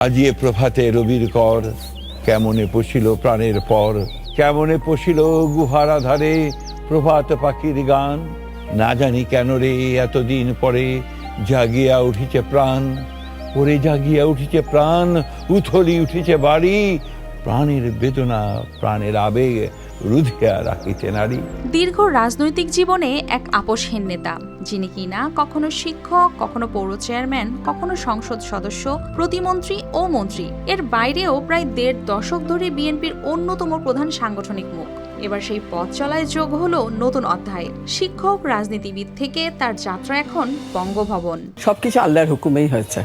আজিয়ে প্রভাতে রবির কর, কেমনে পশিল প্রাণের পর, কেমনে পশিল গুহার আধারে প্রভাত পাখির গান। না জানি কেন রে এতদিন পরে জাগিয়া উঠিছে প্রাণ, ওরে জাগিয়া উঠিছে প্রাণ, উথলি উঠিছে বাড়ি, প্রাণের বেদনা প্রাণের আবেগ রুধিয়া রাখিতে নারী। দীর্ঘ রাজনৈতিক জীবনে এক আপোষহীন নেতা, যিনি কিনা কখনো শিক্ষক, কখনো পৌর চেয়ারম্যান, কখনো সংসদ সদস্য, প্রতিমন্ত্রী ও মন্ত্রী, এর বাইরেও প্রায় ১.৫ দশক ধরে বিএনপির অন্যতম প্রধান সাংগঠনিক মুখ। এবার সেই পথ চলায় যোগ হলো নতুন অধ্যায়। শিক্ষক রাজনীতিবিদ থেকে তার যাত্রা এখন বঙ্গভবন। সবকিছু আল্লাহর হুকুমেই হয়েছে,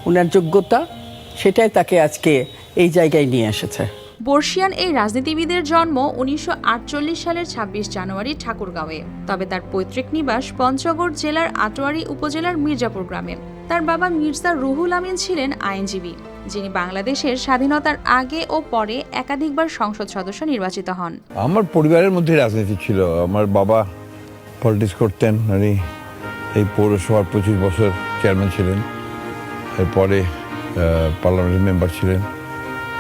উনার যোগ্যতা সেটাই তাকে আজকে এই জায়গায় নিয়ে এসেছে। বর্ষিয়ান এই রাজনীতিবিদের জন্ম ১৯৪৮ সালের ২৬ জানুয়ারি ঠাকুরগাঁওয়ে। তবে তার পৈতৃক নিবাস পঞ্চগড় জেলার আটোয়ারী উপজেলার মির্জাপুর গ্রামে। তার বাবা মির্জা রুহুল আমিন ছিলেন আইনজীবী, যিনি বাংলাদেশের স্বাধীনতার আগে ও পরে একাধিকবার সংসদ সদস্য নির্বাচিত হন। আমার পরিবারের মধ্যে রাজনীতি ছিল। আমার বাবা পলিটিক্স করতেন, উনি এই পৌরসভার ২৫ বছর চেয়ারম্যান ছিলেন, এরপরে পার্লামেন্টের মেম্বার ছিলেন,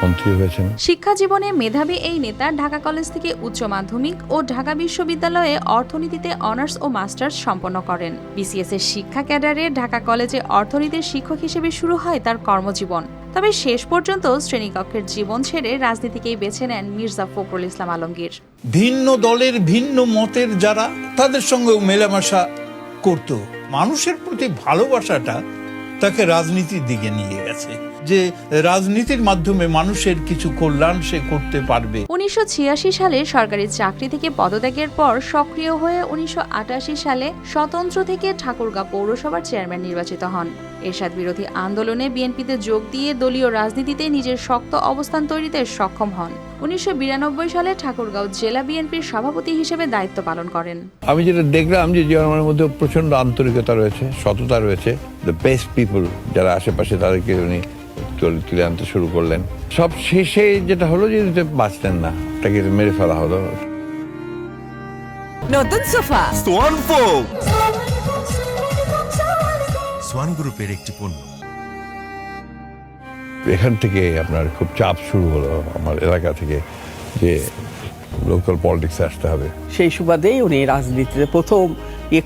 মন্ত্রী হয়েছেন। শিক্ষা জীবনে মেধাবী এই নেতা ঢাকা কলেজ থেকে উচ্চ মাধ্যমিক ও ঢাকা বিশ্ববিদ্যালয়ে অর্থনীতিতে অনার্স ও মাস্টার্স সম্পন্ন করেন। বিসিএস এর শিক্ষা ক্যাডারে ঢাকা কলেজে অর্থনীতির শিক্ষক হিসেবে শুরু হয় তার কর্মজীবন। তবে শেষ পর্যন্ত শ্রেণীকক্ষের জীবন ছেড়ে রাজনীতিকেই বেছে নেন মির্জা ফখরুল ইসলাম আলমগীর। ভিন্ন দলের ভিন্ন মতের যারা, তাদের সঙ্গেও মেলামেশা করত। মানুষের প্রতি ভালোবাসাটা তাকে রাজনীতির দিকে নিয়ে গেছে, যে রাজনীতির মাধ্যমে মানুষের কিছু কল্যাণ সে করতে পারবে। ১৯৮৬ সালে সরকারি চাকরি থেকে পদত্যাগের পর সক্রিয় হয়ে ১৯৮৮ সালে স্বতন্ত্র থেকে ঠাকুরগাঁও পৌরসভার চেয়ারম্যান নির্বাচিত হন। এরশাদ বিরোধী আন্দোলনে বিএনপিতে যোগ দিয়ে দলীয় রাজনীতিতে নিজের শক্ত অবস্থান তৈরিতে সক্ষম হন। ১৯৯২ সালে ঠাকুরগাঁও জেলা বিএনপির সভাপতি হিসেবে দায়িত্ব পালন করেন। আমার যেটা দেখলাম যে জনগণের মধ্যে প্রচন্ড আন্তরিকতা রয়েছে, সততা রয়েছে। দ্য বেস্ট পিপল যারা আশেপাশে, তাদেরকে উনি তুলে আনতে শুরু করলেন। সব শেষে যেটা হলো যে বাঁচতেন না, তাকে মেরে ফেলা হলো। নতুন সোফা সোয়ান ফোম, সোয়ান গ্রুপের একটি পণ্য। এখান থেকে আপনার খুব চাপ শুরু হলো আমার এলাকা থেকে, যে লোকাল পলিটিক্সে আসতে হবে। সেই সুবাদেই উনি রাজনীতিতে প্রথম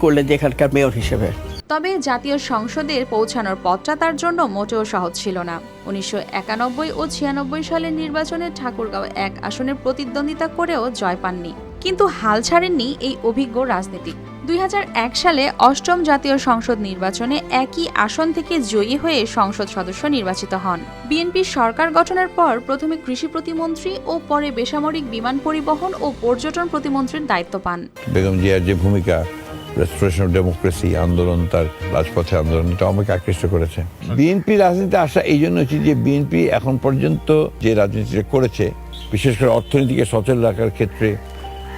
করলেন যে এখানকার মেয়র হিসেবে। তবে জাতীয় সংসদে পৌঁছানোর পথটা তার জন্য মোটেও সহজ ছিল না। ১৯৯১ ও ৯৬ সালের নির্বাচনে ঠাকুরগাঁও ১ আসনে প্রতিদ্বন্দ্বিতা করেও জয় পাননি, কিন্তু হাল ছাড়েননি এই অভিজ্ঞ রাজনীতিক। ২০০১ সালে ৮ম জাতীয় সংসদ নির্বাচনে একই আসন থেকে জয়ী হয়ে সংসদ সদস্য নির্বাচিত হন। বিএনপি সরকার গঠনের পর প্রথমে কৃষি প্রতিমন্ত্রী ও পরে বেসামরিক বিমান পরিবহন ও পর্যটন প্রতিমন্ত্রীর দায়িত্ব পান। বেগম জিয়ার যে ভূমিকা, রেস্টোরেশন অফ ডেমোক্রেসি আন্দোলন, তার রাজপথে আন্দোলনটা আমাকে আকৃষ্ট করেছে। বিএনপি রাজনীতিতে আসা এই জন্য হচ্ছে যে বিএনপি এখন পর্যন্ত যে রাজনীতিটা করেছে, বিশেষ করে অর্থনীতিকে সচল রাখার ক্ষেত্রে,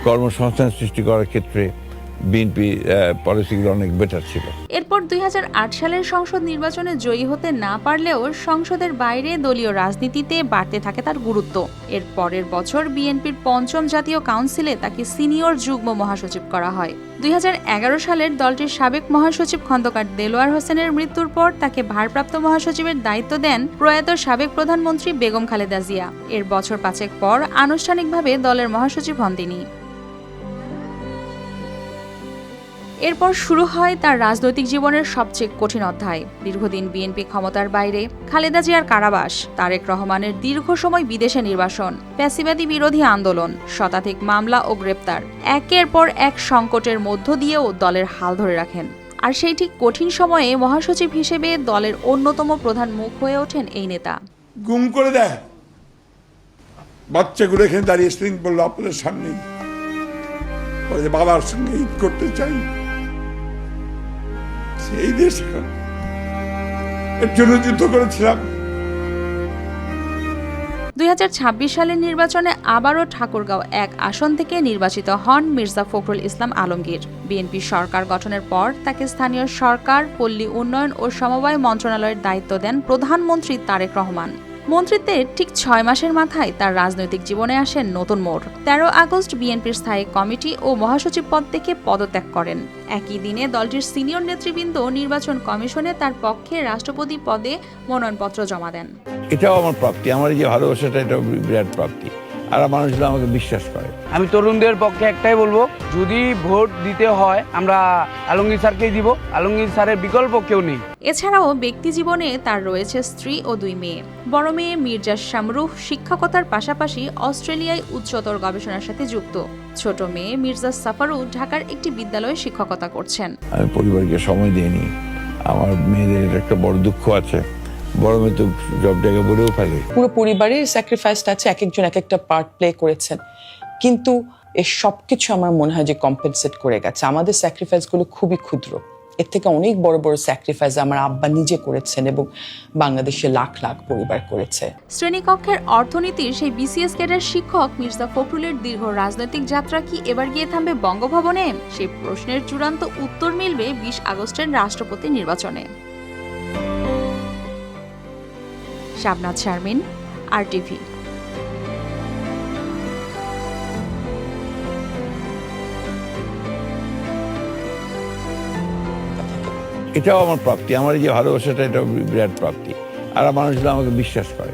কর্মসংস্থান সৃষ্টি করার ক্ষেত্রে বিএনপি পলিসিগুলো অনেক বেটার ছিল। এরপর ২০০৮ সালের সংসদ নির্বাচনে জয়ী হতে না পারলেও সংসদের বাইরে দলীয় রাজনীতিতে বাড়তে থাকে তার গুরুত্ব। এর পরের বছর বিএনপির ৫ম জাতীয় কাউন্সিলে তাকে সিনিয়র যুগ্ম মহাসচিব করা হয়। ২০১১ সালের দলটির সাবেক মহাসচিব খন্দকার দেলোয়ার হোসেনের মৃত্যুর পর তাকে ভারপ্রাপ্ত মহাসচিবের দায়িত্ব দেন প্রয়াত সাবেক প্রধানমন্ত্রী বেগম খালেদা জিয়া। এর বছর ৫ পর আনুষ্ঠানিকভাবে দলের মহাসচিব হন তিনি। এরপর শুরু হয় তার রাজনৈতিক জীবনের সবচেয়ে কঠিন অধ্যায়। দীর্ঘদিন বিএনপি ক্ষমতার বাইরে, খালেদা জিয়ার কারাবাস, তারেক রহমানের দীর্ঘ সময় বিদেশে নির্বাসন, ফ্যাসিবাদী বিরোধী আন্দোলন, শতাধিক মামলা ও গ্রেপ্তার, একের পর এক সংকটের মধ্য দিয়েও দলের হাল ধরে রাখেন। আর সেই ঠিক কঠিন সময়ে মহাসচিব হিসেবে দলের অন্যতম প্রধান মুখ হয়ে ওঠেন এই নেতা। গুম করে দেয় বাচ্চাগুলো, এখানে দাঁড়িয়ে স্প্রিং বললো আপনাদের সামনে, বাবার সঙ্গে ঈদ করতে চাই। এই দেশ এর জন্য যুদ্ধ করেছিলাম। ২০২৬ সালের নির্বাচনে আবারও ঠাকুরগাঁও ১ আসন থেকে নির্বাচিত হন মির্জা ফখরুল ইসলাম আলমগীর। বিএনপি সরকার গঠনের পর তাকে স্থানীয় সরকার, পল্লী উন্নয়ন ও সমবায় মন্ত্রণালয়ের দায়িত্ব দেন প্রধানমন্ত্রী তারেক রহমান। মন্ত্রিত্বের ঠিক 6 মাসের মাথায় তার রাজনৈতিক জীবনে আসেন নতুন মোড়। 13 আগস্ট বিএনপির স্থায়ী কমিটি ও মহাসচিব পদ থেকে পদত্যাগ করেন। একই দিনে দলটির সিনিয়র নেতৃবৃন্দ নির্বাচন কমিশনে তার পক্ষে রাষ্ট্রপতি পদে মনোনয়নপত্র জমা দেন। এটাও আমার প্রাপ্তি, আমার এই যে ভালোবাসাটা, এটা বিরাট প্রাপ্তি। আর মানুষগুলো আমাকে বিশ্বাস করে। আমি তরুণদের পক্ষে একটাই বলবো, যদি ভোট দিতে হয় আমরা আলমগীর স্যারকেই দিব। আলমগীর স্যারের বিকল্প কেউ নেই। এছাড়াও ব্যক্তি জীবনে তার রয়েছে স্ত্রী ও 2 মেয়ে। বড় মেয়ে মির্জা শামরুহ শিক্ষকতার পাশাপাশি অস্ট্রেলিয়ায় উচ্চতর গবেষণার সাথে যুক্ত। ছোট মেয়ে মির্জা সাফারু ঢাকার একটি বিদ্যালয়ে শিক্ষকতা করছেন। আমি পরিবারকে সময় দিইনি, আমার মেয়েদের এটা একটা বড় দুঃখ আছে। বড় মেয়ে তো সব জায়গায় বলেও ফেলে। পুরো পরিবারের স্যাক্রিফাইসটা আছে, এক একজন এক একটা পার্ট প্লে করেছেন, কিন্তু এর সবকিছু আমার মনে হয় যে কম্পেনসেট করে গেছে। আমাদের স্যাক্রিফাইসগুলো খুবই ক্ষুদ্র, এর থেকে অনেক বড় বড় স্যাক্রিফাইস আমার আব্বা নিজে করেছেন এবং বাংলাদেশে লাখ লাখ পরিবার করেছে। শ্রেণীকক্ষের অর্থনীতির সেই বিসিএস ক্যাডার শিক্ষক মির্জা ফখরুলের দীর্ঘ রাজনৈতিক যাত্রা কি এবার গিয়ে থামবে বঙ্গভবনে? সেই প্রশ্নের চূড়ান্ত উত্তর মিলবে 20 আগস্টের রাষ্ট্রপতি নির্বাচনে। শাবনাজ শারমিন, RTV। এটাও আমার প্রাপ্তি, আমার এই যে ভালোবাসাটা, এটা বিরাট প্রাপ্তি। আর মানুষগুলো আমাকে বিশ্বাস করে।